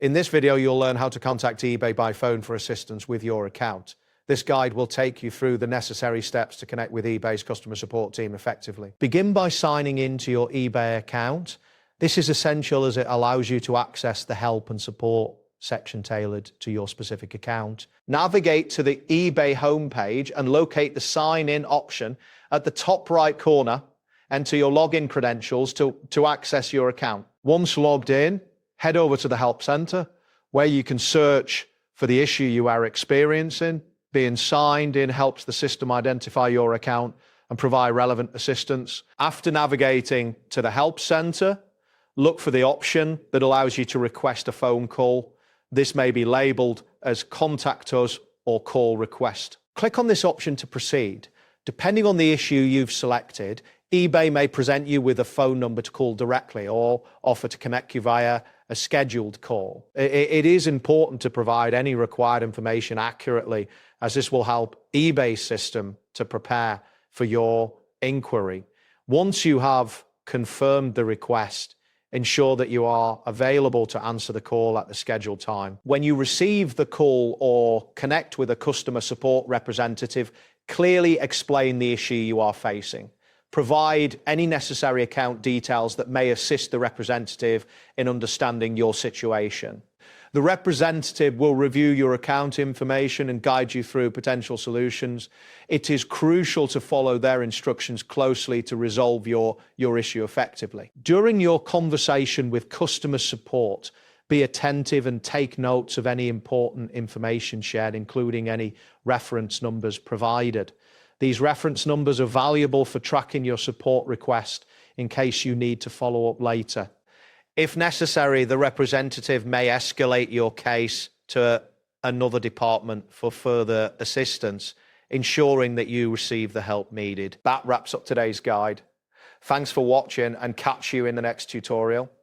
In this video, you'll learn how to contact eBay by phone for assistance with your account. This guide will take you through the necessary steps to connect with eBay's customer support team effectively. Begin by signing into your eBay account. This is essential as it allows you to access the help and support section tailored to your specific account. Navigate to the eBay homepage and locate the sign in option at the top right corner. Enter your login credentials to access your account. Once logged in, head over to the Help Center, where you can search for the issue you are experiencing. Being signed in helps the system identify your account and provide relevant assistance. After navigating to the Help Center, look for the option that allows you to request a phone call. This may be labeled as Contact Us or Call Request. Click on this option to proceed. Depending on the issue you've selected, eBay may present you with a phone number to call directly or offer to connect you via a scheduled call. It is important to provide any required information accurately, as this will help eBay's system to prepare for your inquiry. Once you have confirmed the request, ensure that you are available to answer the call at the scheduled time. When you receive the call or connect with a customer support representative, clearly explain the issue you are facing. Provide any necessary account details that may assist the representative in understanding your situation. The representative will review your account information and guide you through potential solutions. It is crucial to follow their instructions closely to resolve your issue effectively. During your conversation with customer support, be attentive and take notes of any important information shared, including any reference numbers provided. These reference numbers are valuable for tracking your support request in case you need to follow up later. If necessary, the representative may escalate your case to another department for further assistance, ensuring that you receive the help needed. That wraps up today's guide. Thanks for watching and catch you in the next tutorial.